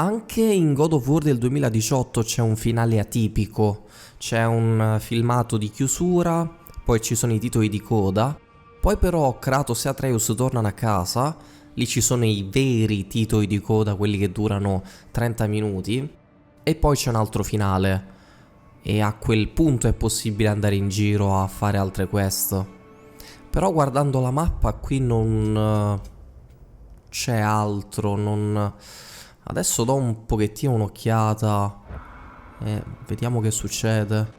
Anche in God of War del 2018 c'è un finale atipico, c'è un filmato di chiusura, poi ci sono i titoli di coda, poi però Kratos e Atreus tornano a casa, lì ci sono i veri titoli di coda, quelli che durano 30 minuti, e poi c'è un altro finale, e a quel punto è possibile andare in giro a fare altre quest. Però guardando la mappa qui non c'è altro, non... Adesso do un pochettino un'occhiata e vediamo che succede.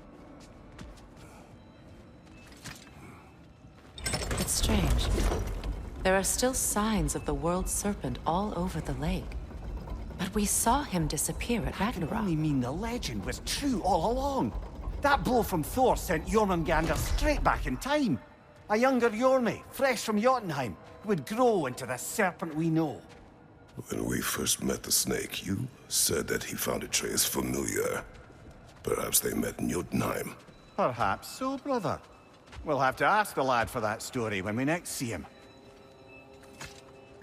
It's strange. There are still signs of the world serpent all over the lake. But we saw him disappear at Ragnarok. That can only mean the legend was true all along. That blow from Thor sent Jormungandr straight back in time. A younger Jormi, fresh from Jotunheim, who would grow into the serpent we know. When we first met the snake, you said that he found Atreus familiar. Perhaps they met in Jotunheim. Perhaps so, brother. We'll have to ask the lad for that story when we next see him.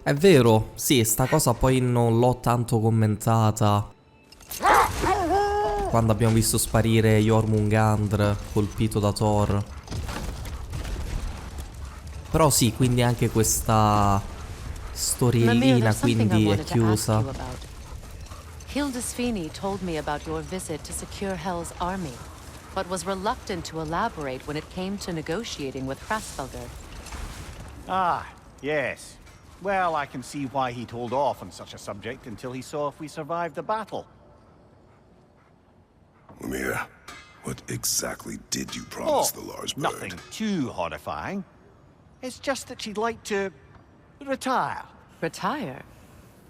È vero, sì, sta cosa poi non l'ho tanto commentata. Quando abbiamo visto sparire Jormungandr colpito da Thor. Però sì, quindi anche questa storiellina quindi è chiusa. Hildisvini told me about your visit to secure Hel's army, but was reluctant to elaborate when it came to negotiating with Hraesvelgr. Ah, yes. Well, I can see why he'd hold off on such a subject until he saw if we survived the battle. Mira, what exactly did you promise the large bird? Nothing too horrifying. It's just that she'd like to retire. Retire?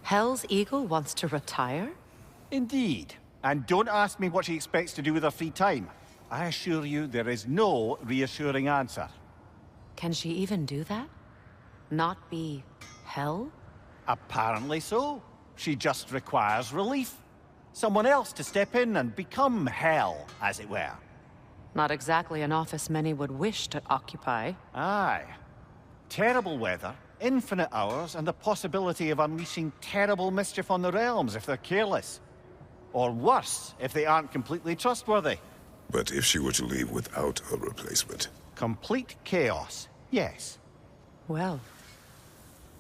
Hel's eagle wants to retire? Indeed. And don't ask me what she expects to do with her free time. I assure you there is no reassuring answer. Can she even do that? Not be Hel? Apparently so. She just requires relief. Someone else to step in and become Hel, as it were. Not exactly an office many would wish to occupy. Aye. Terrible weather, infinite hours, and the possibility of unleashing terrible mischief on the realms if they're careless. Or worse, if they aren't completely trustworthy. But if she were to leave without a replacement? Complete chaos, yes. Well,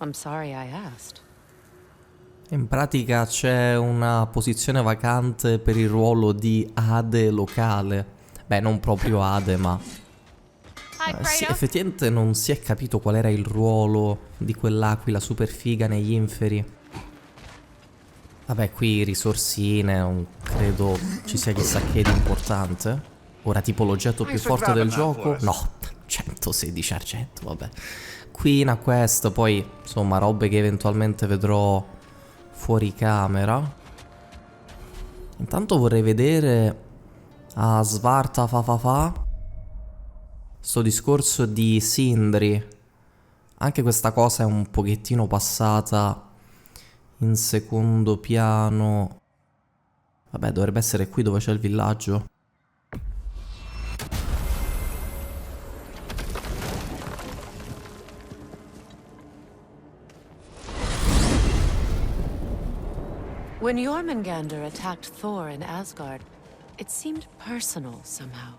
I'm sorry I asked. In pratica c'è una posizione vacante per il ruolo di Ade locale. Beh, non proprio Ade, ma... sì, effettivamente non si è capito qual era il ruolo di quell'aquila super figa negli inferi. Vabbè, qui risorsine, non credo ci sia chissà che di importante. Ora tipo l'oggetto più forte del gioco? No, 116 argento, vabbè. Qui una quest, poi insomma robe che eventualmente vedrò fuori camera. Intanto vorrei vedere a Svarta fa sto discorso di Sindri. Anche questa cosa è un pochettino passata in secondo piano. Vabbè, dovrebbe essere qui dove c'è il villaggio. When Jormungandr attacked Thor in Asgard, it seemed personal somehow.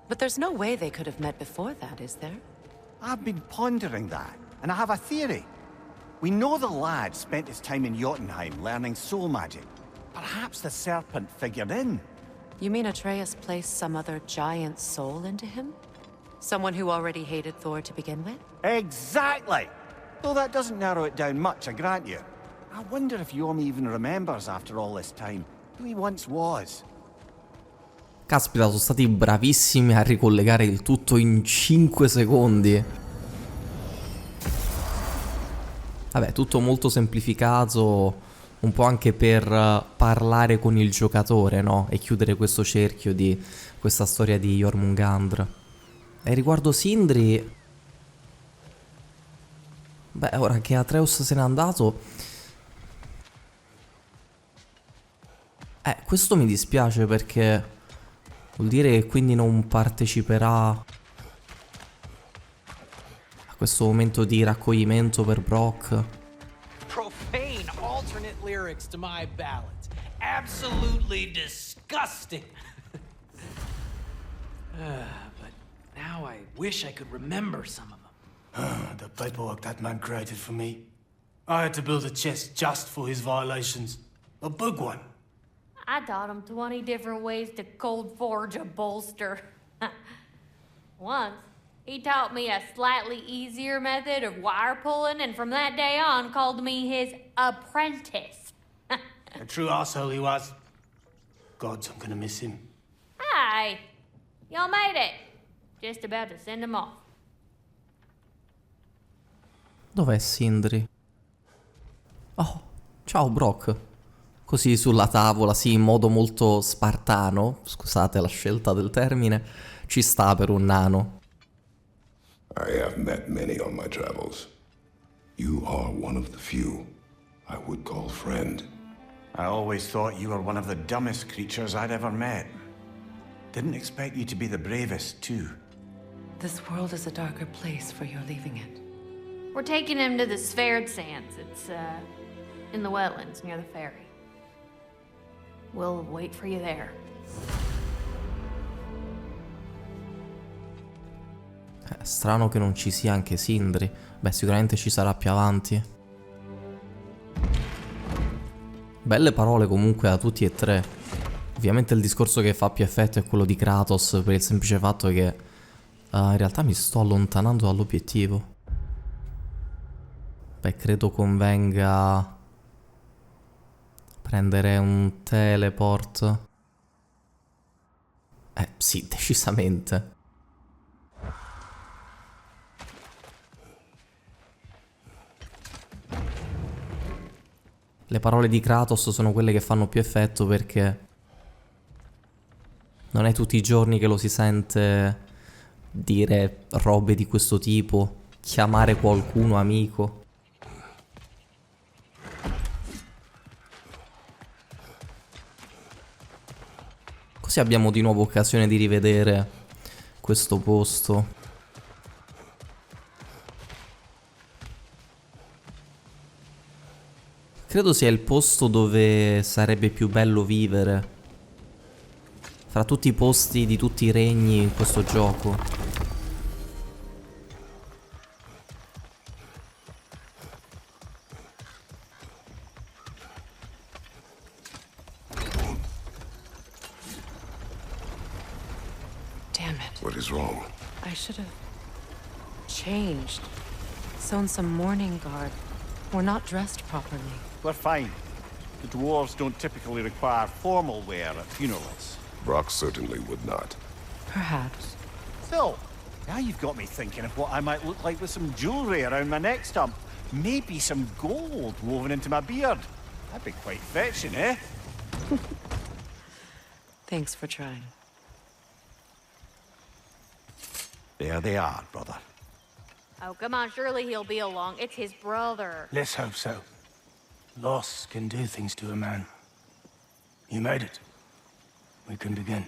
But there's no way they could have met before that, is there? I've been pondering that, and I have a theory. We know the lad spent his time in Jotunheim learning soul magic. Perhaps the serpent figured in. You mean Atreus placed some other giant soul into him? Someone who already hated Thor to begin with? Exactly! Though that doesn't narrow it down much, I grant you. I wonder if Jormi even remembers after all this time who he once was. Caspita, sono stati bravissimi a ricollegare il tutto in 5 secondi. Vabbè, tutto molto semplificato, un po' anche per parlare con il giocatore, no? E chiudere questo cerchio di questa storia di Jormungandr. E riguardo Sindri... Beh, ora che Atreus se n'è andato... questo mi dispiace perché... Vuol dire che quindi non parteciperà a questo momento di raccoglimento per Brock. Profane alternate lyrics lyrics to my ballads. Absolutely disgusting. But now I wish I could remember some of them. The paperwork that man created for me. I had to build a chest just for his violations. A big one. I taught him 20 different ways to cold forge a bolster. Once, he taught me a slightly easier method of wire pulling, and from that day on called me his apprentice. A true asshole he was. Gods, I'm gonna miss him. Hi! Y'all made it. Just about to send him off. Dov'è Sindri? Oh, ciao Brock. Così sulla tavola, sì, in modo molto spartano, scusate la scelta del termine, ci sta per un nano. I have met many on my travels. You are one of the few I would call friend. I always thought you were one of the dumbest creatures I'd ever met. Didn't expect you to be the bravest, too. This world is a darker place for your leaving it. We're taking him to the Sverd Sands. It's, in the wetlands near the ferry. We'll wait for you there. Strano che non ci sia anche Sindri. Beh, sicuramente ci sarà più avanti. Belle parole comunque a tutti e tre. Ovviamente il discorso che fa più effetto è quello di Kratos, per il semplice fatto che in realtà mi sto allontanando dall'obiettivo. Beh, credo convenga prendere un teleport. Sì, decisamente. Le parole di Kratos sono quelle che fanno più effetto perché non è tutti i giorni che lo si sente dire robe di questo tipo, chiamare qualcuno amico. Così abbiamo di nuovo occasione di rivedere questo posto. Credo sia il posto dove sarebbe più bello vivere. Fra tutti i posti di tutti i regni in questo gioco. Damn it. What is wrong? I should have changed. Sewn some mourning garb. We're not dressed properly. We're fine. The dwarves don't typically require formal wear at funerals. Brock certainly would not. Perhaps. Still, now you've got me thinking of what I might look like with some jewellery around my neck stump. Maybe some gold woven into my beard. That'd be quite fetching, eh? Thanks for trying. There they are, brother. Oh, come on, surely he'll be along. It's his brother. Let's hope so. Loss can do things to a man. You made it. We can begin.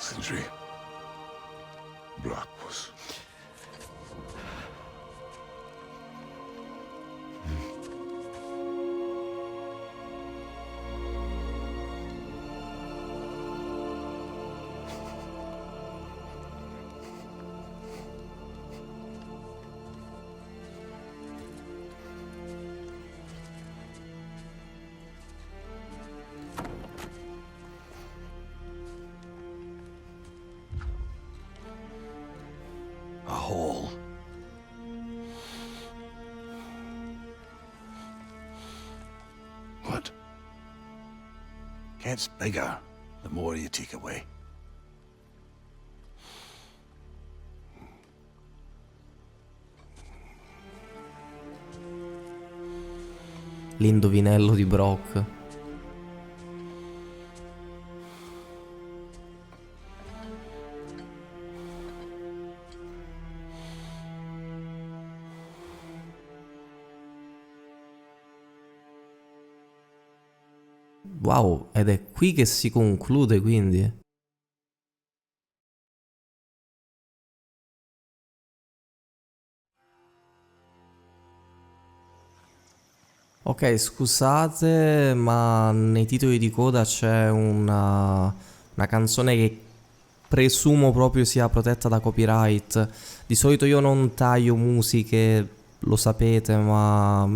Sindri. Blackwas. A hole. What? Gets bigger the more you take away. L'indovinello di Brock. Wow, ed è qui che si conclude quindi. Ok, scusate, ma nei titoli di coda c'è una canzone che presumo proprio sia protetta da copyright. Di solito io non taglio musiche, lo sapete, ma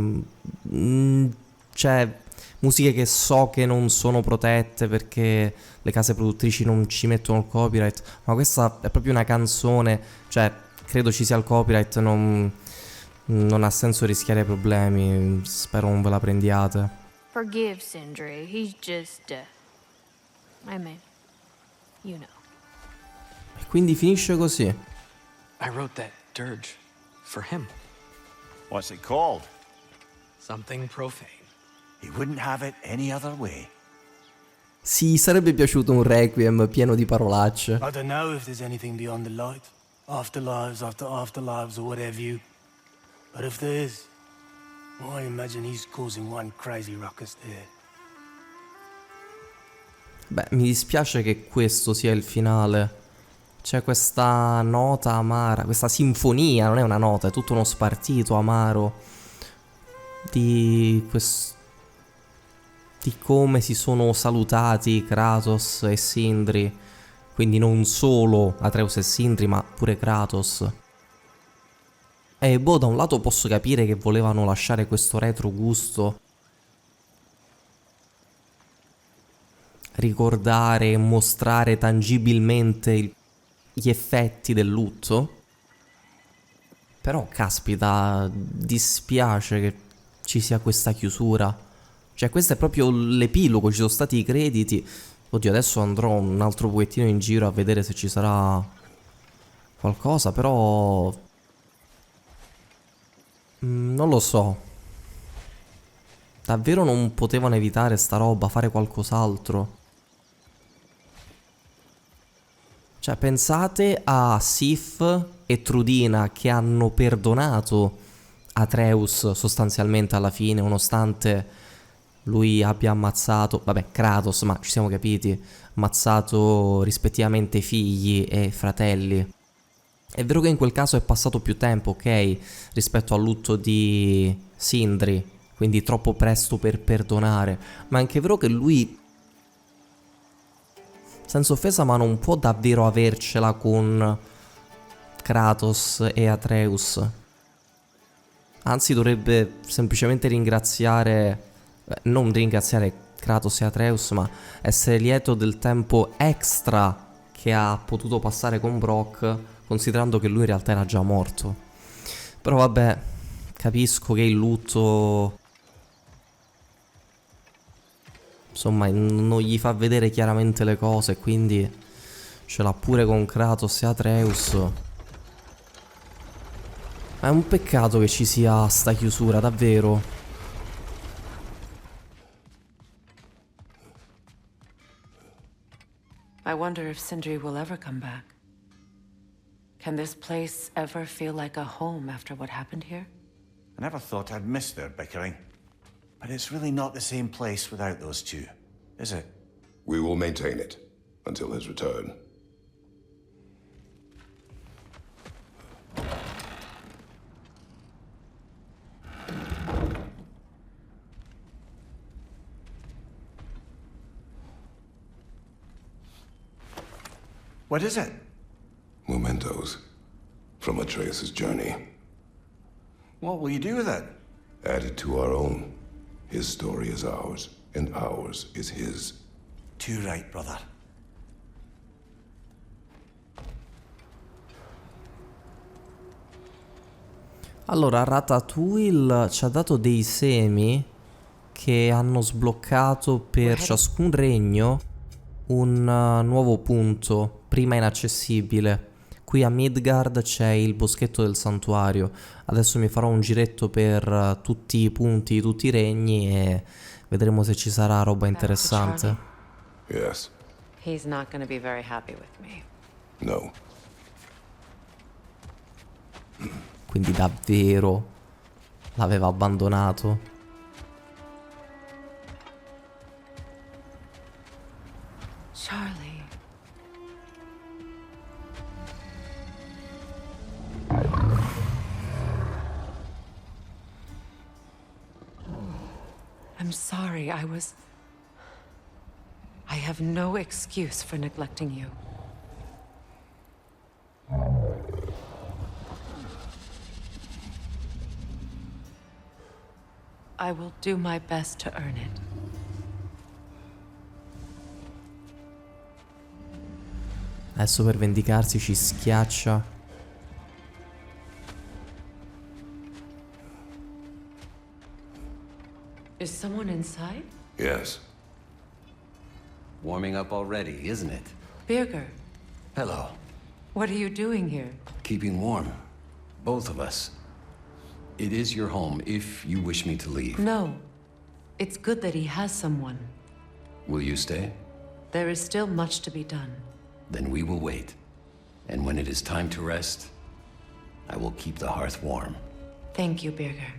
c'è musiche che so che non sono protette perché le case produttrici non ci mettono il copyright, ma questa è proprio una canzone, cioè credo ci sia il copyright, non ha senso rischiare problemi, spero non ve la prendiate. Forgive Sindri. He's just, I mean, you know. E quindi finisce così. I wrote that dirge for him. What's it called? Something profane. He wouldn't have it any other way. Sì, sarebbe piaciuto un requiem pieno di parolacce. I don't know if there's anything beyond the light. Afterlives after afterlives or whatever you. But if there is, I imagine he's causing one crazy ruckus there. Beh, mi dispiace che questo sia il finale. C'è questa nota amara, questa sinfonia, non è una nota, è tutto uno spartito amaro di come si sono salutati Kratos e Sindri. Quindi non solo Atreus e Sindri, ma pure Kratos. E boh, da un lato posso capire che volevano lasciare questo retrogusto, ricordare e mostrare tangibilmente gli effetti del lutto. Però caspita, dispiace che ci sia questa chiusura. Cioè questo è proprio l'epilogo, ci sono stati i crediti. Oddio, adesso andrò un altro pochettino in giro a vedere se ci sarà qualcosa, però non lo so. Davvero non potevano evitare sta roba, fare qualcos'altro. Cioè pensate a Sif e Trudina che hanno perdonato Atreus sostanzialmente alla fine, nonostante lui abbia ammazzato, vabbè, Kratos, ma ci siamo capiti, ammazzato rispettivamente figli e fratelli. È vero che in quel caso è passato più tempo, ok, rispetto al lutto di Sindri, quindi troppo presto per perdonare, ma è anche vero che lui, senza offesa, ma non può davvero avercela con Kratos e Atreus. Anzi, dovrebbe semplicemente non ringraziare Kratos e Atreus, ma essere lieto del tempo extra che ha potuto passare con Brock, considerando che lui in realtà era già morto. Però vabbè, capisco che il lutto, insomma, non gli fa vedere chiaramente le cose, quindi ce l'ha pure con Kratos e Atreus. È un peccato che ci sia sta chiusura, davvero. I wonder if Sindri will ever come back. Can this place ever feel like a home after what happened here? I never thought I'd miss their bickering. But it's really not the same place without those two, is it? We will maintain it until his return. What is it? Mementos from Atreus' journey. What will you do with it? Added to our own. His story is ours, and ours is his. Too right, brother. Allora, Ratatouille ci ha dato dei semi che hanno sbloccato per ciascun regno un nuovo punto, prima inaccessibile. Qui a Midgard c'è il boschetto del santuario. Adesso mi farò un giretto per tutti i punti di tutti i regni e vedremo se ci sarà roba interessante. Yes. He's not gonna be very happy with me. No. Quindi davvero l'aveva abbandonato. Charlie. I'm sorry, I have no excuse for neglecting you. I will do my best to earn it. Adesso per vendicarsi ci schiaccia. Is someone inside? Yes. Warming up already, isn't it? Birger, Hello. what are you doing here? Keeping warm. Both of us. It is your home if you wish me to leave. No. It's good that he has someone. Will you stay? There is still much to be done. Then we will wait. And when it is time to rest, I will keep the hearth warm. Thank you, Birger.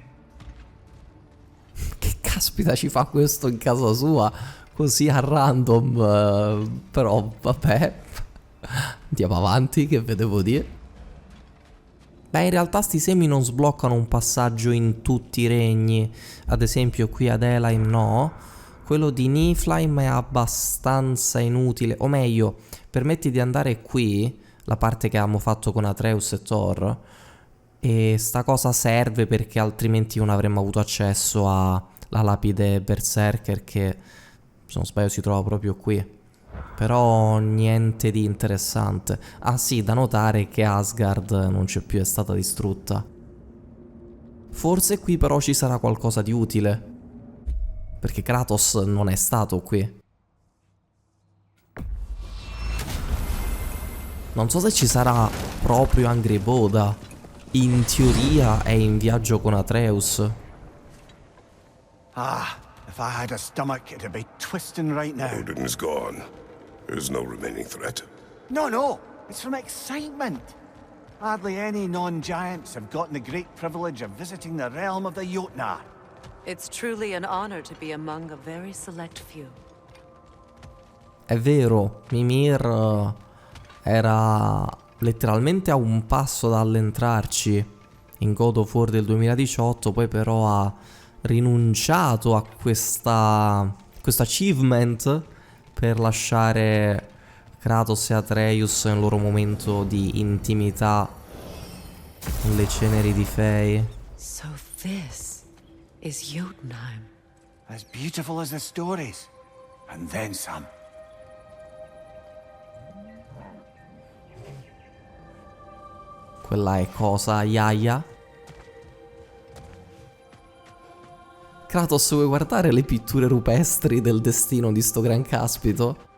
Che caspita ci fa questo in casa sua? Così a random. Però vabbè. Andiamo avanti, che vedevo dire. Beh, in realtà sti semi non sbloccano un passaggio in tutti i regni. Ad esempio qui ad Helheim no. Quello di Niflheim è abbastanza inutile. O meglio, permetti di andare qui, la parte che avevamo fatto con Atreus e Thor. E sta cosa serve perché altrimenti non avremmo avuto accesso alla lapide Berserker che, se non sbaglio, si trova proprio qui. Però niente di interessante. Ah sì, da notare che Asgard non c'è più, è stata distrutta. Forse qui però ci sarà qualcosa di utile, perché Kratos non è stato qui. Non so se ci sarà proprio Angreboda. In teoria è in viaggio con Atreus. Ah, if I had a stomach, it'd be twisting right now. Odin is gone. There's no remaining threat. No, it's from excitement. Hardly any non-giants have gotten the great privilege of visiting the realm of the Jotnar. It's truly an honor to be among a very select few. È vero, Mimir era letteralmente a un passo dall'entrarci in God of War del 2018, poi però ha rinunciato a questo achievement per lasciare Kratos e Atreus nel loro momento di intimità nelle ceneri di Fei. So this is Jotunheim. As beautiful as the stories. And then some. Quella è cosa, Yaya? Kratos, vuoi guardare le pitture rupestri del destino di sto gran caspito?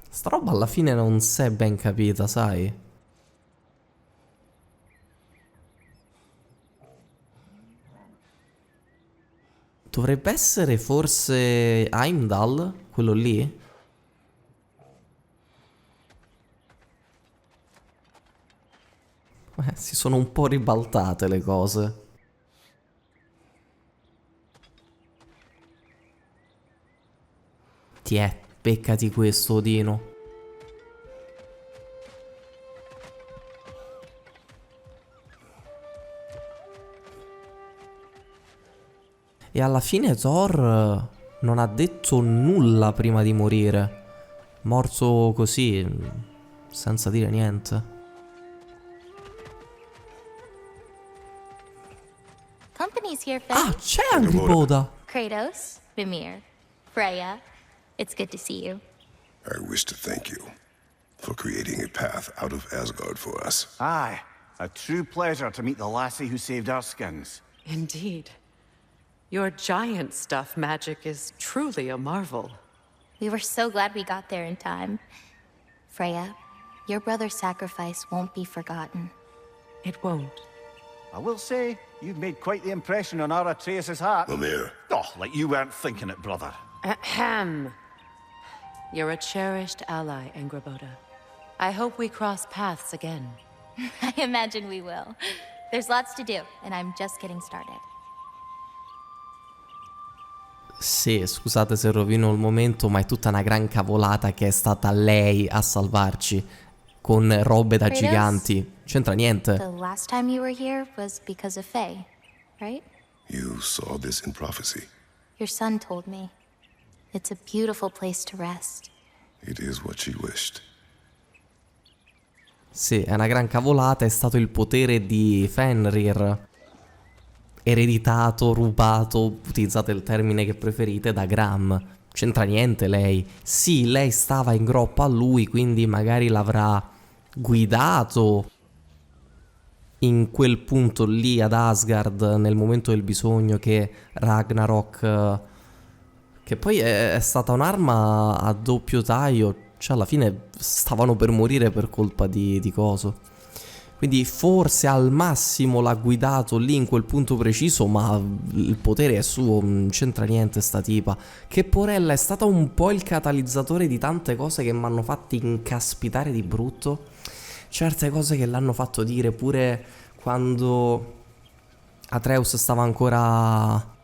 Sta roba alla fine non si è ben capita, sai? Dovrebbe essere forse Heimdall, quello lì? Si sono un po' ribaltate le cose. Tiè, beccati questo, Odino. E alla fine Thor non ha detto nulla prima di morire. Morto così, senza dire niente. Company's here, Faye. Ah, c'è Antipoda! Kratos, Mimir, Freya. It's good to see you. I wish to thank you for creating a path out of Asgard for us. Aye, a true pleasure to meet the lassie who saved our skins. Indeed. Your giant stuff magic is truly a marvel. We were so glad we got there in time. Freya, your brother's sacrifice won't be forgotten. It won't. I will say, you've made quite the impression on our Atreus' heart. Mimir, Oh, like you weren't thinking it, brother. Ahem. You're a cherished ally, Angraboda. I hope we cross paths again. I imagine we will. There's lots to do, and I'm just getting started. Sì, scusate se rovino il momento, ma è tutta una gran cavolata che è stata lei a salvarci. Con robe da Kratos? giganti. C'entra niente. The last time you were here was because of Faye, right? you saw this in prophecy. Your son told me. It's a beautiful place to rest. It is what she wished. Sì, è una gran cavolata, è stato il potere di Fenrir. Ereditato, rubato, utilizzate il termine che preferite, da Gram. C'entra niente lei. Sì, lei stava in groppa a lui, quindi magari l'avrà guidato in quel punto lì ad Asgard, nel momento del bisogno, che Ragnarok, che poi è stata un'arma a doppio taglio, cioè alla fine stavano per morire per colpa di coso. Quindi forse al massimo l'ha guidato lì in quel punto preciso, ma il potere è suo, non c'entra niente sta tipa. Che porella, è stata un po' il catalizzatore di tante cose che mi hanno fatti incaspitare di brutto. Certe cose che l'hanno fatto dire pure quando Atreus stava ancora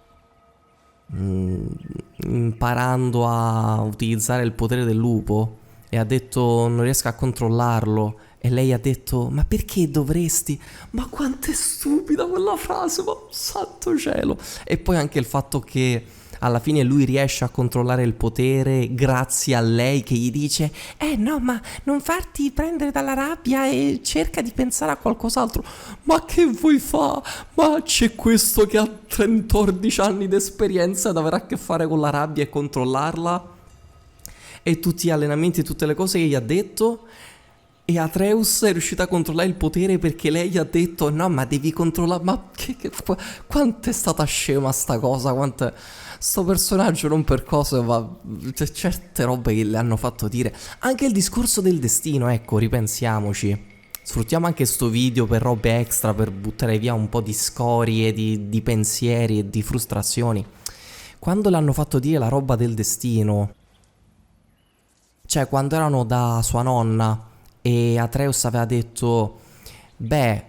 imparando a utilizzare il potere del lupo e ha detto non riesco a controllarlo. E lei ha detto, ma perché dovresti? Ma quanto è stupida quella frase, ma santo cielo. E poi anche il fatto che alla fine lui riesce a controllare il potere grazie a lei che gli dice no, ma non farti prendere dalla rabbia e cerca di pensare a qualcos'altro. Ma che vuoi fa? Ma c'è questo che ha 14 anni di esperienza ed avrà a che fare con la rabbia e controllarla? E tutti gli allenamenti e tutte le cose che gli ha detto? E Atreus è riuscito a controllare il potere perché lei gli ha detto no, ma devi controllare. Ma quanto è stata scema sta cosa, quanto sto personaggio non per cose, ma certe robe che le hanno fatto dire. Anche il discorso del destino, ecco, ripensiamoci. Sfruttiamo anche sto video per robe extra, per buttare via un po' di scorie, di pensieri e di frustrazioni. Quando le hanno fatto dire la roba del destino, cioè quando erano da sua nonna e Atreus aveva detto beh,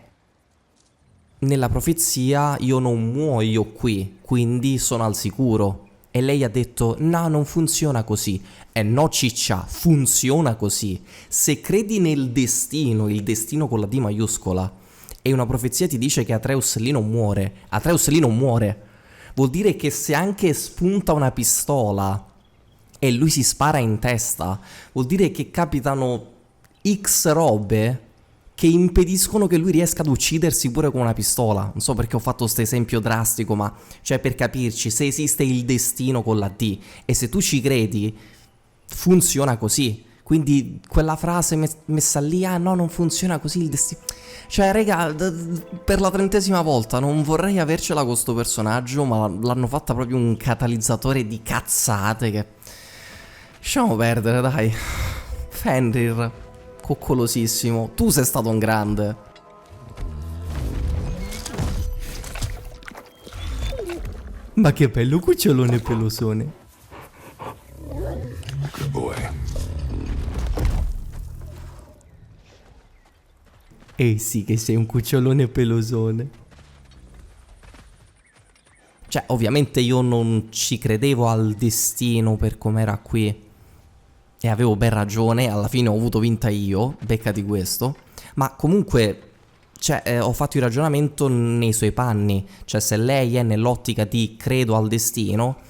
nella profezia io non muoio qui, quindi sono al sicuro. E lei ha detto no, non funziona così. E no, ciccia, funziona così. Se credi nel destino, il destino con la D maiuscola, e una profezia ti dice che Atreus lì non muore, Atreus lì non muore. Vuol dire che se anche spunta una pistola e lui si spara in testa, vuol dire che capitano X robe che impediscono che lui riesca ad uccidersi pure con una pistola. Non so perché ho fatto questo esempio drastico, ma cioè per capirci, se esiste il destino con la D e se tu ci credi, funziona così. Quindi quella frase messa lì, ah no, non funziona così il destino. Cioè raga, per la 30ª volta non vorrei avercela con sto personaggio, ma l'hanno fatta proprio un catalizzatore di cazzate che... Lasciamo perdere, dai. Fenrir, coccolosissimo. Tu sei stato un grande. Ma che bello cucciolone pelosone. Good boy. Sì che sei un cucciolone pelosone. Cioè ovviamente io non ci credevo al destino per com'era qui. E avevo ben ragione, alla fine ho avuto vinta io, beccati questo. Ma comunque Cioè, ho fatto il ragionamento nei suoi panni. Cioè, se lei è nell'ottica di credo al destino,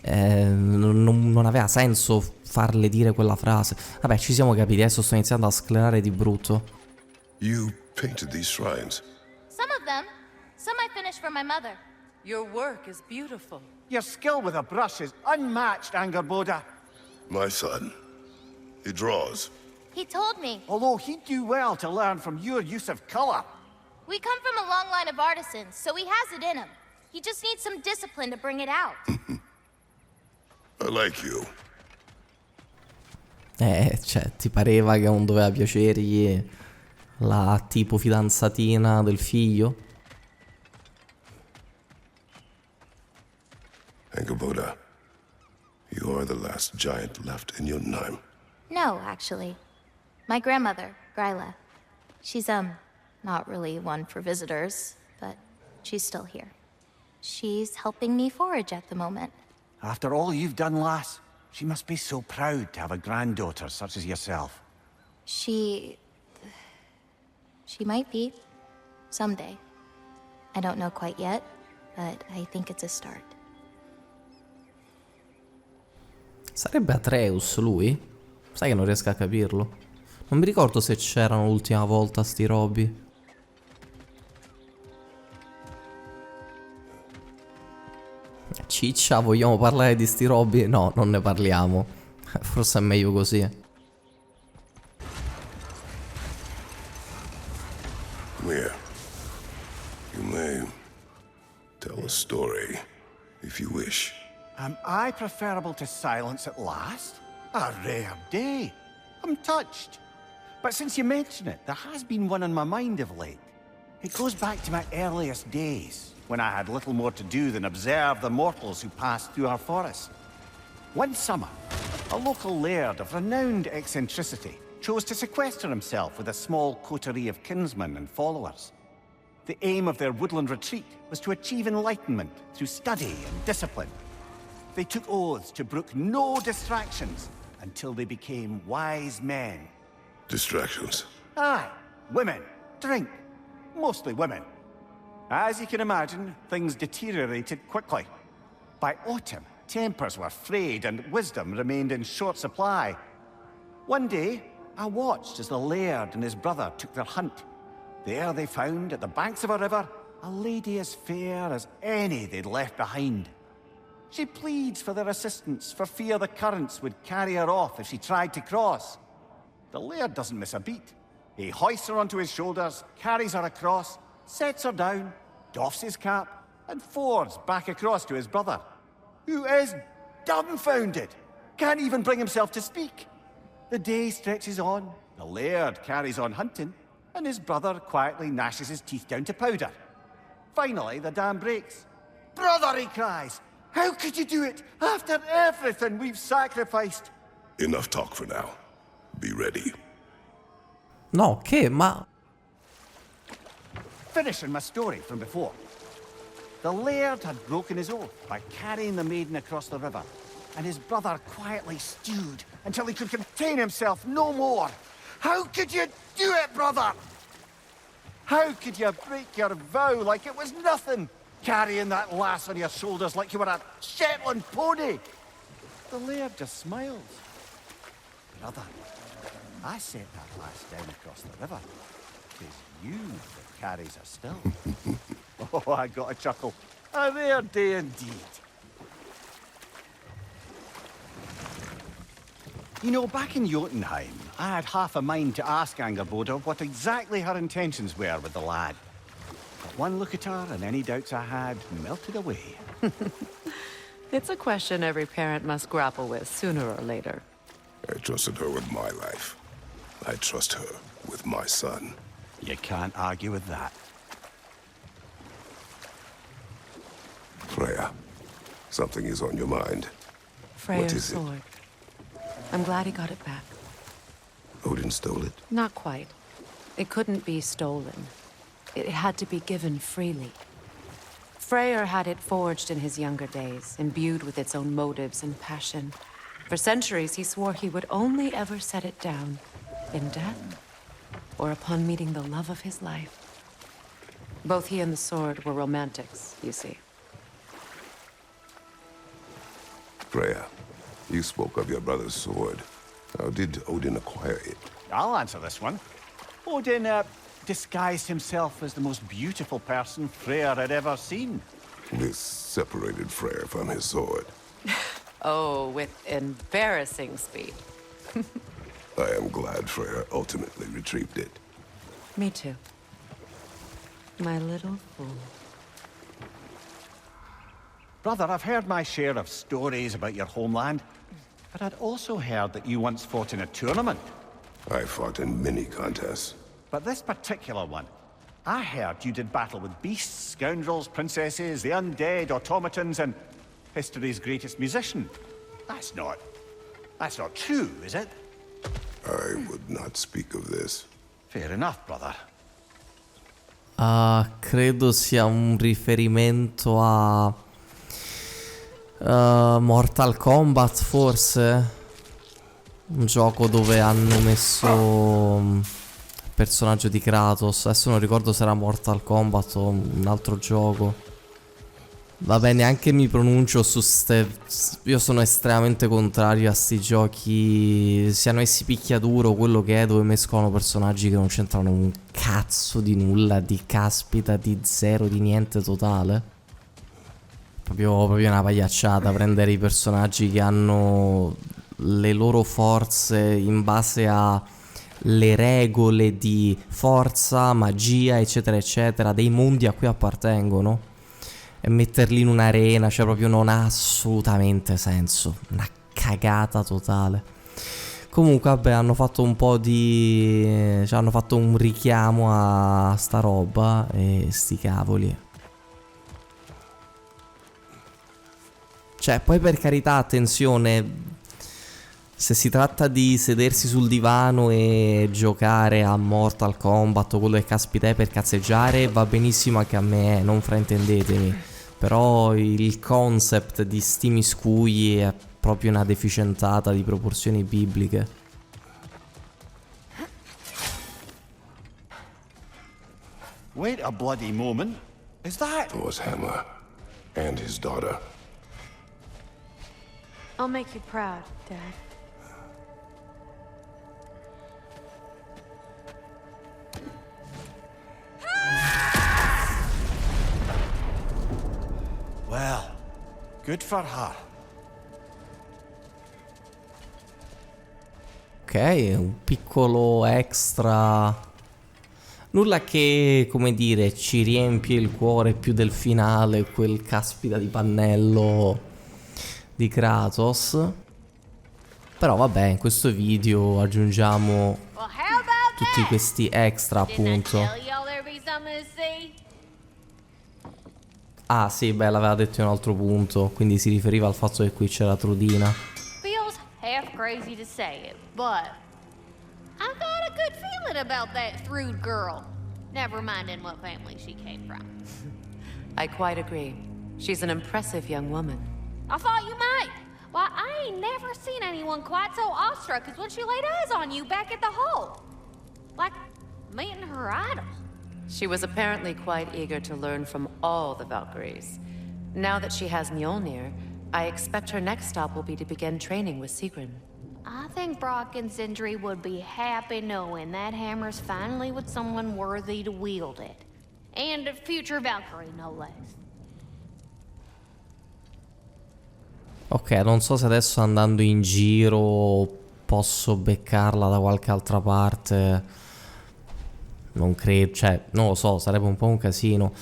non aveva senso farle dire quella frase. Vabbè, ci siamo capiti, adesso sto iniziando a sclerare di brutto. You painted these shrines. Some of them. Some I finished for my mother. Your work is beautiful. Your skill with a brush is unmatched, Angerboda. My son. He draws. He told me. Although he'd do well to learn from your use of color. We come from a long line of artisans, so he has it in him. He just needs some discipline to bring it out. I like you. Cioè, ti pareva che non doveva piacergli la tipo fidanzatina del figlio? Angerboda, you are the last giant left in Jotunheim. No, actually. My grandmother, Gryla. She's, not really one for visitors, but she's still here. She's helping me forage at the moment. After all you've done, lass, she must be so proud to have a granddaughter such as yourself. She might be. Someday. I don't know quite yet, but I think it's a start. Sarebbe Atreus lui? Sai che non riesco a capirlo. Non mi ricordo se c'erano l'ultima volta sti robi. Ciccia, vogliamo parlare di sti robi? No, non ne parliamo. Forse è meglio così. Here. You may tell a story, if you wish. Am I preferable to silence at last? A rare day. I'm touched. But since you mention it, there has been one on my mind of late. It goes back to my earliest days, when I had little more to do than observe the mortals who passed through our forest. One summer, a local laird of renowned eccentricity chose to sequester himself with a small coterie of kinsmen and followers. The aim of their woodland retreat was to achieve enlightenment through study and discipline. They took oaths to brook no distractions until they became wise men. Distractions. Aye, women, drink, mostly women. As you can imagine, things deteriorated quickly. By autumn, tempers were frayed and wisdom remained in short supply. One day, I watched as the laird and his brother took their hunt. There they found, at the banks of a river, a lady as fair as any they'd left behind. She pleads for their assistance for fear the currents would carry her off if she tried to cross. The laird doesn't miss a beat. He hoists her onto his shoulders, carries her across, sets her down, doffs his cap, and fords back across to his brother, who is dumbfounded, can't even bring himself to speak. The day stretches on, the laird carries on hunting, and his brother quietly gnashes his teeth down to powder. Finally, the dam breaks. "Brother," he cries, "how could you do it after everything we've sacrificed?" Enough talk for now. Be ready. No, che? Ma... Finishing my story from before. The laird had broken his oath by carrying the maiden across the river, and his brother quietly stewed until he could contain himself no more. How could you do it, brother? How could you break your vow like it was nothing, carrying that lass on your shoulders like you were a Shetland pony? The laird just smiles. Brother, I sent that lass down across the river. 'Tis you that carries her still. Oh, I got a chuckle. A rare day indeed. You know, back in Jotunheim, I had half a mind to ask Angerboda what exactly her intentions were with the lad. But one look at her and any doubts I had melted away. It's a question every parent must grapple with sooner or later. I trusted her with my life. I trust her with my son. You can't argue with that. Freya, something is on your mind. Freya's is it? sword. I'm glad he got it back. Odin stole it? Not quite. It couldn't be stolen. It had to be given freely. Freyr had it forged in his younger days, imbued with its own motives and passion. For centuries, he swore he would only ever set it down in death or upon meeting the love of his life. Both he and the sword were romantics, you see. Freya, you spoke of your brother's sword. How did Odin acquire it? I'll answer this one. Odin disguised himself as the most beautiful person Freyr had ever seen. This separated Freyr from his sword. Oh, with embarrassing speed. I am glad Freyr ultimately retrieved it. Me too. My little fool. Brother, I've heard my share of stories about your homeland, but I'd also heard that you once fought in a tournament. I fought in many contests. But this particular one, I heard you did battle with beasts, scoundrels, princesses, the undead, automatons, and history's greatest musician. That's not true, is it? I would not speak of this. Fair enough, brother. Credo sia un riferimento a Mortal Kombat, forse? Un gioco dove hanno messo il personaggio di Kratos. Adesso non ricordo se era Mortal Kombat o un altro gioco. Vabbè, neanche mi pronuncio su io sono estremamente contrario a sti giochi, siano essi picchiaduro, quello che è, dove mescolano personaggi che non c'entrano un cazzo di nulla, di caspita, di zero, di niente totale. Proprio una pagliacciata prendere i personaggi che hanno le loro forze in base a le regole di forza, magia, eccetera eccetera, dei mondi a cui appartengono, e metterli in un'arena, cioè proprio non ha assolutamente senso. Una cagata totale. Comunque vabbè, hanno fatto un po' di... cioè hanno fatto un richiamo a sta roba e sti cavoli. Cioè, poi per carità, attenzione, se si tratta di sedersi sul divano e giocare a Mortal Kombat o quello che caspita è per cazzeggiare, va benissimo anche a me, non fraintendetemi. Però il concept di sti miscugli è proprio una deficientata di proporzioni bibliche. Wait a bloody moment. Is that... It was Hammer and his daughter. I'll make you proud, Dad. Well, good for her. Ok, un piccolo extra. Nulla che, come dire, ci riempie il cuore più del finale, quel caspita di pannello di Kratos. Però vabbè, in questo video aggiungiamo tutti questi extra, appunto. Ah sì, beh, l'aveva detto in un altro punto, quindi si riferiva al fatto che qui c'era Trudina. Feels half crazy to say it, but I got a good feeling about that Thrud girl. Never minding what family she came from. I quite agree. She's an impressive young woman. I thought you might. Why, I ain't never seen anyone quite so awestruck as when she laid eyes on you back at the hole. Like meeting her idol. She was apparently quite eager to learn from all the Valkyries. Now that she has Mjolnir, I expect her next stop will be to begin training with Sigrun. I think Brock and Sindri would be happy knowing that hammer's finally with someone worthy to wield it. And a future Valkyrie, no less. Ok, non so se adesso andando in giro posso beccarla da qualche altra parte. Non credo, cioè, non lo so, sarebbe un po' un casino.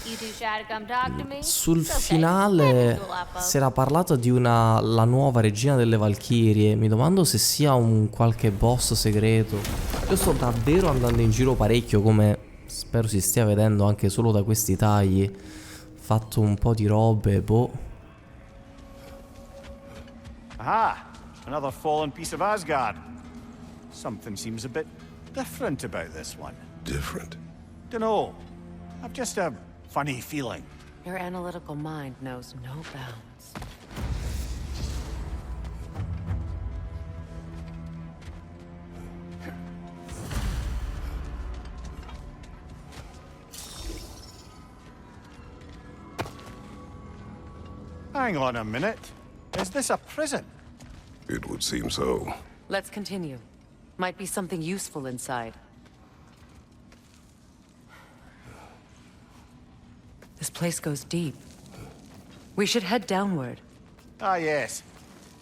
Sul finale si era parlato di la nuova regina delle Valchirie. Mi domando se sia un qualche boss segreto. Io sto davvero andando in giro parecchio, come spero si stia vedendo anche solo da questi tagli. Fatto un po' di robe, boh. Aha! Another fallen piece of Asgard. Something seems a bit different about this one. Different? Dunno. I've just a funny feeling. Your analytical mind knows no bounds. Hang on a minute. Is this a prison? It would seem so. Let's continue. Might be something useful inside. This place goes deep. We should head downward. Ah, yes.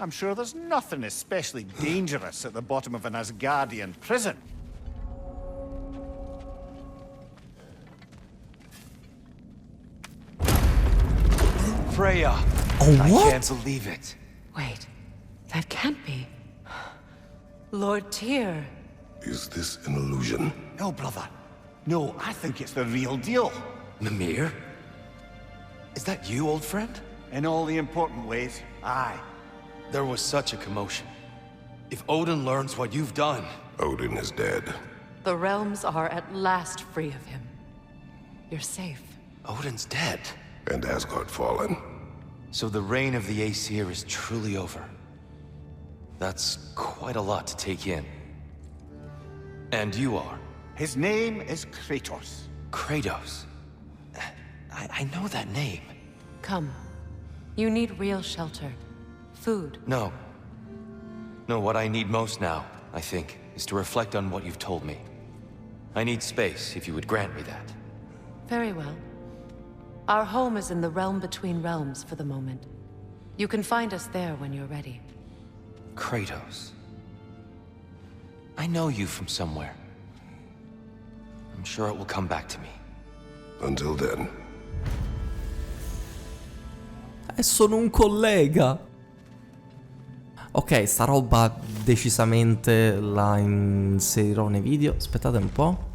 I'm sure there's nothing especially dangerous at the bottom of an Asgardian prison. Freya! Oh, I what? can't believe it. Wait, that can't be. Lord Tyr. Is this an illusion? No, brother. No, I think it's the real deal. Mimir? Is that you, old friend? In all the important ways, aye. There was such a commotion. If Odin learns what you've done... Odin is dead. The realms are at last free of him. You're safe. Odin's dead. And Asgard fallen. So the reign of the Aesir is truly over. That's quite a lot to take in. And you are? His name is Kratos. Kratos. I know that name. Come. You need real shelter. Food. No. No, what I need most now, I think, is to reflect on what you've told me. I need space, if you would grant me that. Very well. Our home is in the realm between realms for the moment. You can find us there when you're ready. Kratos. I know you from somewhere. I'm sure it will come back to me. Until then. Sono un collega. Ok, sta roba decisamente la inserirò nei video. Aspettate un po'.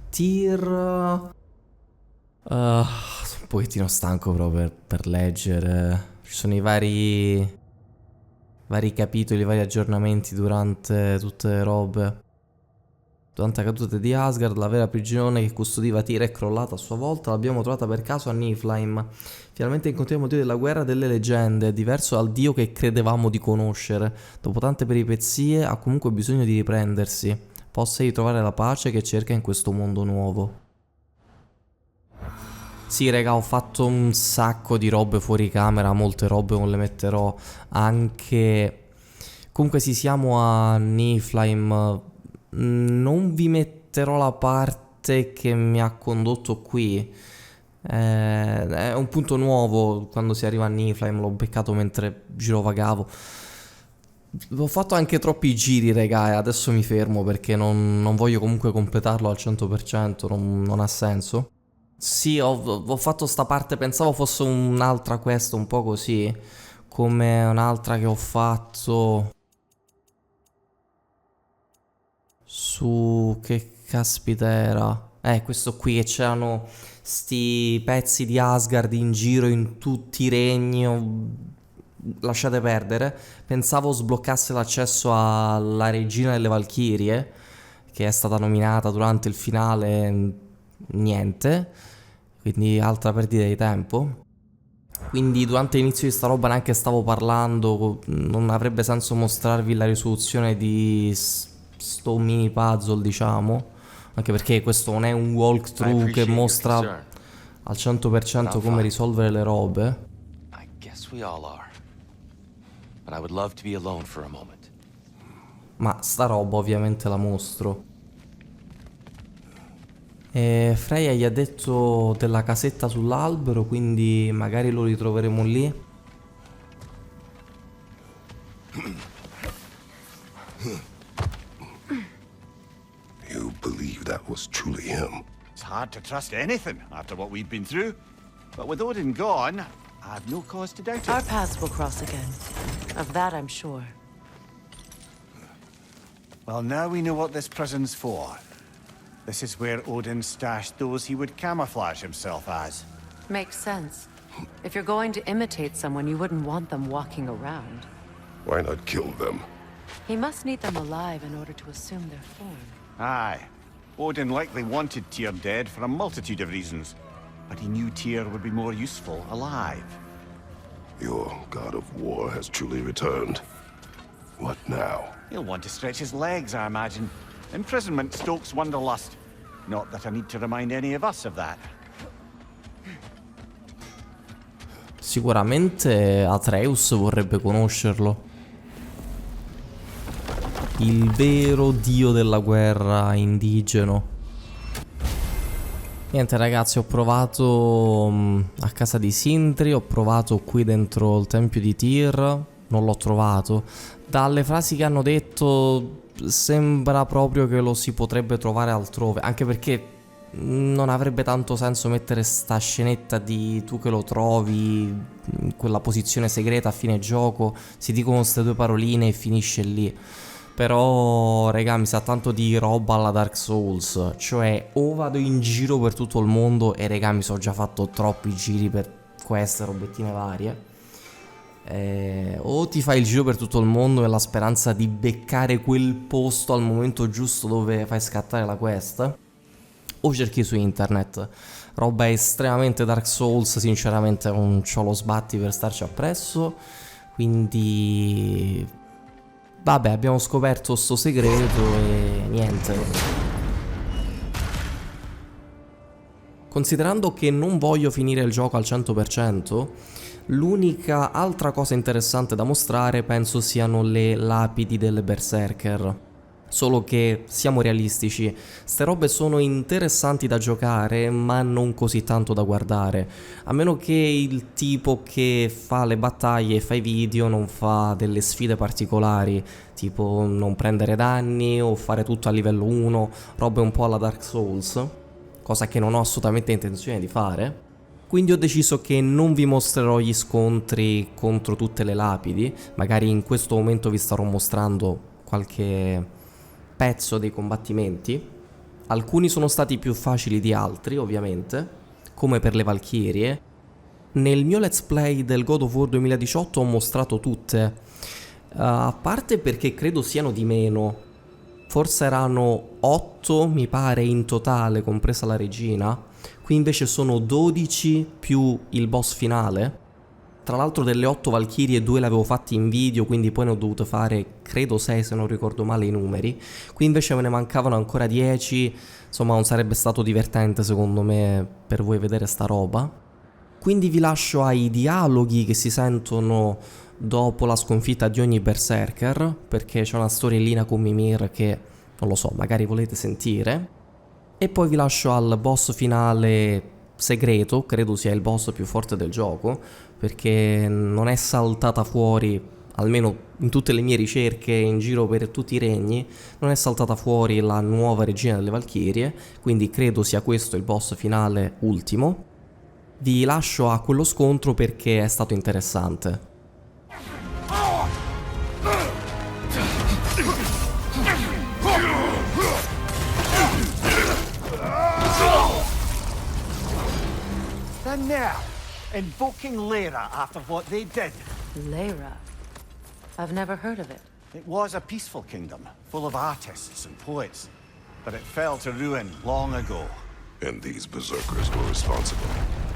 Tyr... sono un pochettino stanco proprio per leggere. Ci sono i vari capitoli, i vari aggiornamenti durante tutte le robe. Durante la caduta di Asgard, la vera prigione che custodiva Tyr è crollata a sua volta. L'abbiamo trovata per caso a Niflheim. Finalmente incontriamo il dio della guerra delle leggende, diverso dal dio che credevamo di conoscere. Dopo tante peripezie ha comunque bisogno di riprendersi. Possa ritrovare la pace che cerca in questo mondo nuovo. Sì, raga, ho fatto un sacco di robe fuori camera, molte robe non le metterò anche... Comunque sì, siamo a Niflheim. Non vi metterò la parte che mi ha condotto qui. È un punto nuovo quando si arriva a Niflheim, l'ho beccato mentre girovagavo. Ho fatto anche troppi giri, raga, e adesso mi fermo perché non voglio comunque completarlo al 100%, non ha senso. Sì, ho fatto sta parte, pensavo fosse un'altra quest un po' così, come un'altra che ho fatto su... che caspita era? Questo qui, che c'erano sti pezzi di Asgard in giro in tutti i regni. Lasciate perdere. Pensavo sbloccasse l'accesso alla regina delle Valchirie, che è stata nominata durante il finale. Niente. Quindi altra perdita di tempo. Quindi durante l'inizio di sta roba neanche stavo parlando. Non avrebbe senso mostrarvi la risoluzione di sto mini puzzle, diciamo. Anche perché questo non è un walkthrough che mostra al 100% come risolvere le robe. I guess we all are. But I would love to be alone for a moment. Ma sta roba ovviamente la mostro. E Freya gli ha detto della casetta sull'albero, quindi magari lo ritroveremo lì. You believe that was truly him? It's hard to trust anything after what we've been through. But with Odin gone, I've no cause to doubt Our it. paths will cross again. Of that I'm sure. Well, now we know what this prison's for. This is where Odin stashed those he would camouflage himself as. Makes sense. If you're going to imitate someone, you wouldn't want them walking around. Why not kill them? He must need them alive in order to assume their form. Aye. Odin likely wanted Tyr dead for a multitude of reasons, but he knew Tyr would be more useful alive. Your god of war has truly returned. What now? He'll want to stretch his legs, I imagine. Imprisonment stokes wanderlust. Not that I need to remind any of us of that. Sicuramente Atreus vorrebbe conoscerlo. Il vero dio della guerra indigeno. Niente ragazzi, ho provato a casa di Sindri, ho provato qui dentro il tempio di Tyr, non l'ho trovato. Dalle frasi che hanno detto sembra proprio che lo si potrebbe trovare altrove, anche perché non avrebbe tanto senso mettere sta scenetta di tu che lo trovi in quella posizione segreta a fine gioco, si dicono queste due paroline e finisce lì. Però, raga, mi sa tanto di roba alla Dark Souls. Cioè, o vado in giro per tutto il mondo e, raga, mi sono già fatto troppi giri per queste robettine varie. O ti fai il giro per tutto il mondo nella speranza di beccare quel posto al momento giusto dove fai scattare la quest, o cerchi su internet. Roba estremamente Dark Souls, sinceramente non c'ho lo sbatti per starci appresso. Quindi... vabbè, abbiamo scoperto sto segreto e niente. Considerando che non voglio finire il gioco al 100%, l'unica altra cosa interessante da mostrare penso siano le lapidi del Berserker. Solo che siamo realistici, ste robe sono interessanti da giocare ma non così tanto da guardare, a meno che il tipo che fa le battaglie e fa i video non fa delle sfide particolari, tipo non prendere danni o fare tutto a livello 1, robe un po' alla Dark Souls, cosa che non ho assolutamente intenzione di fare. Quindi ho deciso che non vi mostrerò gli scontri contro tutte le lapidi, magari in questo momento vi starò mostrando qualche pezzo dei combattimenti. Alcuni sono stati più facili di altri, ovviamente, come per le Valchirie. Nel mio let's play del God of War 2018 ho mostrato tutte, a parte perché credo siano di meno. Forse erano 8, mi pare, in totale, compresa la regina. Qui invece sono 12 più il boss finale. Tra l'altro delle 8 Valchirie 2 le avevo fatte in video, quindi poi ne ho dovute fare credo 6 se non ricordo male i numeri. Qui invece me ne mancavano ancora 10, insomma non sarebbe stato divertente secondo me per voi vedere sta roba. Quindi vi lascio ai dialoghi che si sentono dopo la sconfitta di ogni Berserker, perché c'è una storiellina con Mimir che, non lo so, magari volete sentire. E poi vi lascio al boss finale segreto, credo sia il boss più forte del gioco, perché non è saltata fuori, almeno in tutte le mie ricerche in giro per tutti i regni, non è saltata fuori la nuova regina delle Valchirie, quindi credo sia questo il boss finale ultimo. Vi lascio a quello scontro perché è stato interessante. And now, invoking Lera after what they did. Lera? I've never heard of it. It was a peaceful kingdom, full of artists and poets. But it fell to ruin long ago. And these berserkers were responsible.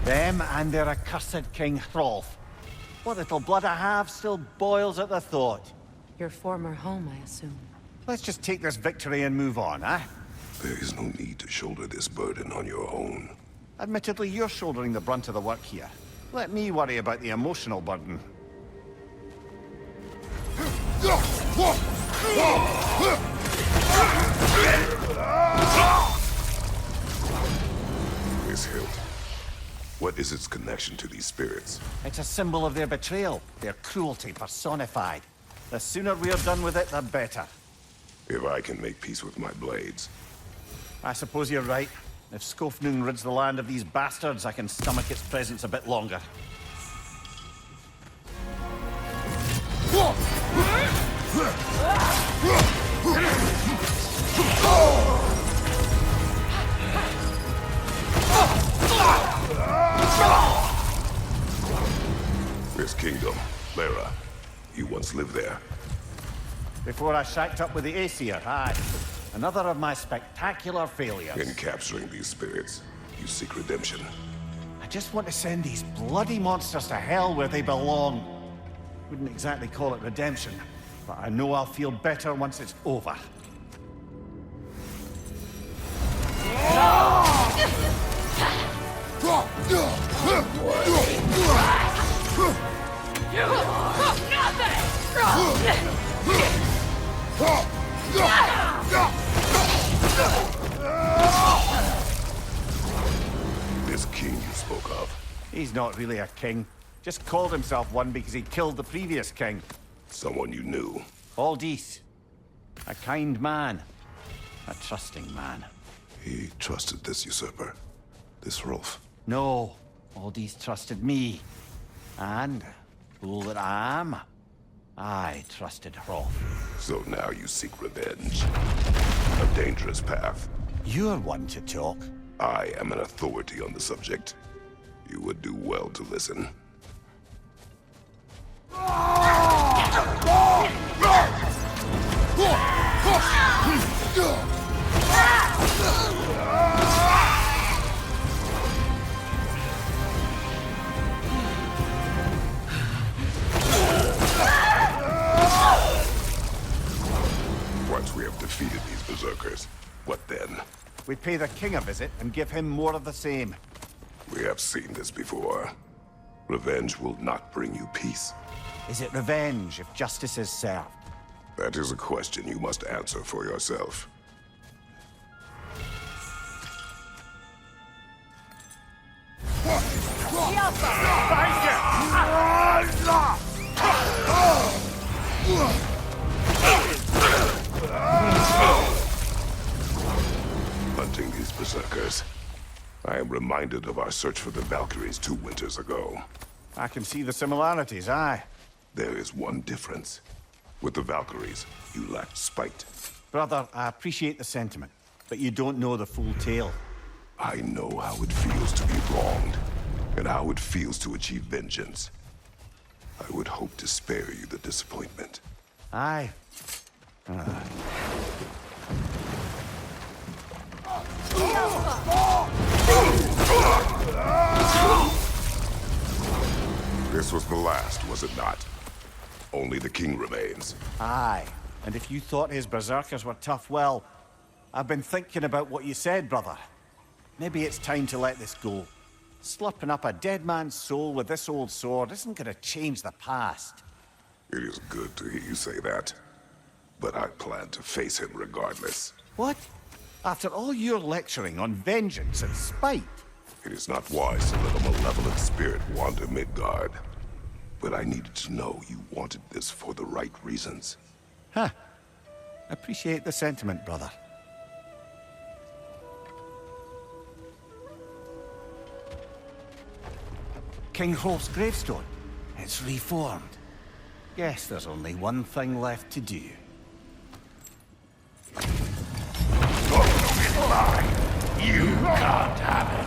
Them and their accursed King Hrolf. What little blood I have still boils at the thought. Your former home, I assume. Let's just take this victory and move on, eh? There is no need to shoulder this burden on your own. Admittedly, you're shouldering the brunt of the work here. Let me worry about the emotional burden. This hilt. What is its connection to these spirits? It's a symbol of their betrayal, their cruelty personified. The sooner we're done with it, the better. If I can make peace with my blades. I suppose you're right. If Skofnung rids the land of these bastards, I can stomach its presence a bit longer. This kingdom, Lera, you once lived there. Before I shacked up with the Aesir, aye. Another of my spectacular failures. In capturing these spirits, you seek redemption. I just want to send these bloody monsters to hell where they belong. Wouldn't exactly call it redemption, but I know I'll feel better once it's over. He's not really a king. Just called himself one because he killed the previous king. Someone you knew. Aldis. A kind man. A trusting man. He trusted this usurper. This Hrolf. No. Aldis trusted me. And, fool that I am, I trusted Hrolf. So now you seek revenge. A dangerous path. You're one to talk. I am an authority on the subject. You would do well to listen. Once we have defeated these berserkers, what then? We pay the king a visit and give him more of the same. We have seen this before. Revenge will not bring you peace. Is it revenge if justice is served? That is a question you must answer for yourself. Hunting these berserkers, I am reminded of our search for the Valkyries 2 winters ago. I can see the similarities, aye. There is one difference. With the Valkyries, you lacked spite. Brother, I appreciate the sentiment, but you don't know the full tale. I know how it feels to be wronged, and how it feels to achieve vengeance. I would hope to spare you the disappointment. Aye. This was the last, was it not? Only the king remains. Aye. And if you thought his berserkers were tough, well, I've been thinking about what you said, brother. Maybe it's time to let this go. Slurping up a dead man's soul with this old sword isn't gonna change the past. It is good to hear you say that. But I plan to face him regardless. What? After all your lecturing on vengeance and spite? It is not wise to let a malevolent spirit wander Midgard. But I needed to know you wanted this for the right reasons. Huh. Appreciate the sentiment, brother. King Hrolf's gravestone. It's reformed. Guess there's only one thing left to do. You can't have it.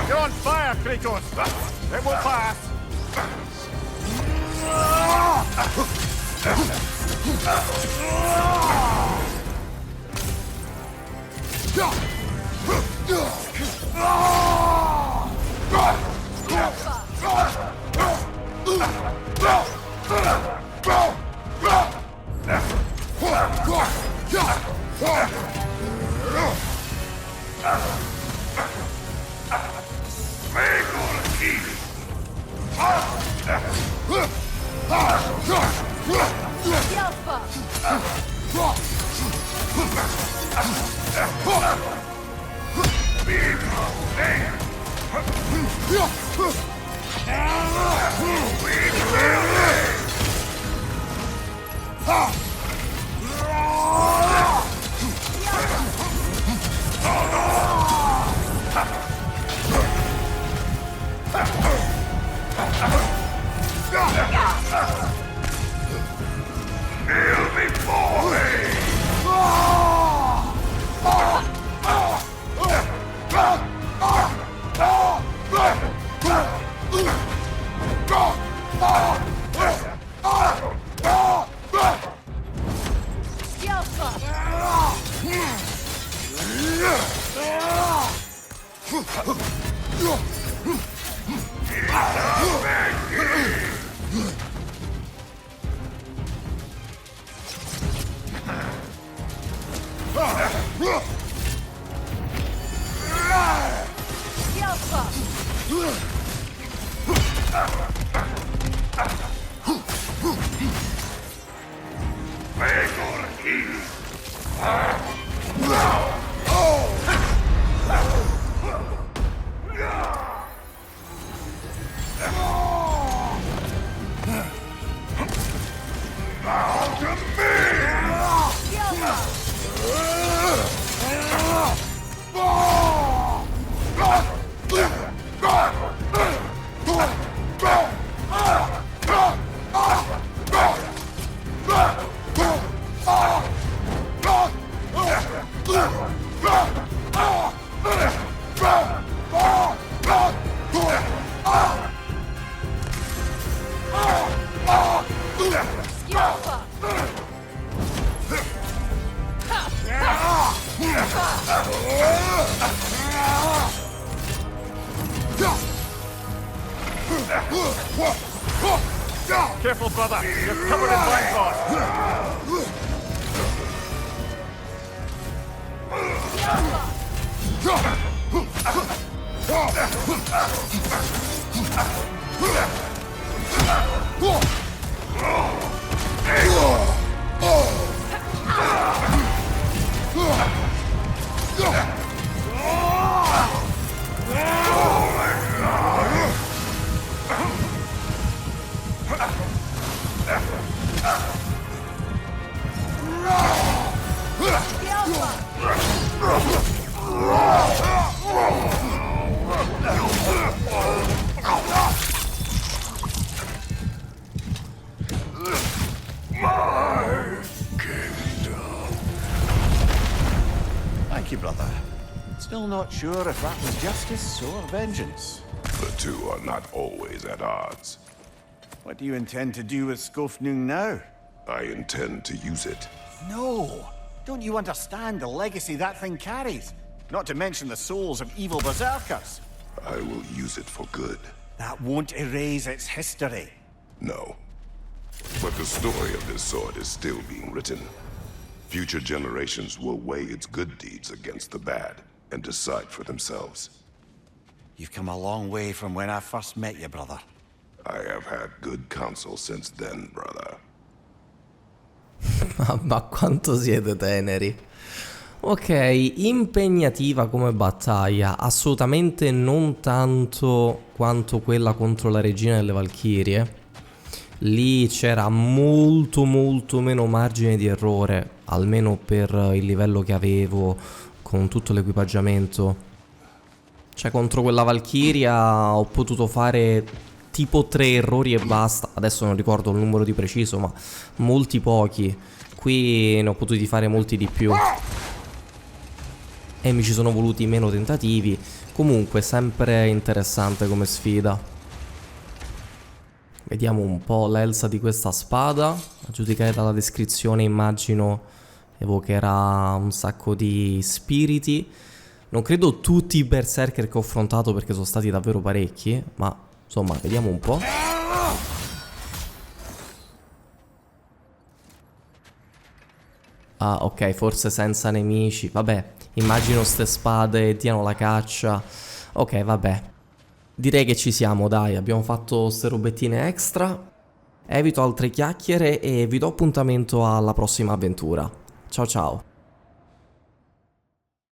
You're on fire, Kratos! It will pass! Careful, brother. You're covered in black rot. Thank you, brother. Still not sure if that was justice or vengeance. The two are not always at odds. What do you intend to do with Skofnung now? I intend to use it. No! Don't you understand the legacy that thing carries? Not to mention the souls of evil berserkers. I will use it for good. That won't erase its history. No. But the story of this sword is still being written. Future generations will weigh its good deeds against the bad and decide for themselves. You've come a long way from when I first met you, brother. I have had good counsel since then, brother. Ma quanto siete teneri. Ok, impegnativa come battaglia, assolutamente non tanto quanto quella contro la regina delle Valchirie. Lì c'era molto meno margine di errore, almeno per il livello che avevo con tutto l'equipaggiamento. Cioè contro quella Valchiria ho potuto fare tipo 3 errori e basta. Adesso non ricordo il numero di preciso, ma molti pochi. Qui ne ho potuti fare molti di più e mi ci sono voluti meno tentativi. Comunque sempre interessante come sfida. Vediamo un po' l'elsa di questa spada. A giudicare dalla descrizione immagino evocherà un sacco di spiriti. Non credo tutti i berserker che ho affrontato perché sono stati davvero parecchi, ma insomma vediamo un po'. Ah, ok, forse senza nemici. Vabbè, immagino ste spade diano la caccia. Ok, vabbè. Direi che ci siamo, dai, abbiamo fatto ste robettine extra. Evito altre chiacchiere e vi do appuntamento alla prossima avventura. Ciao ciao.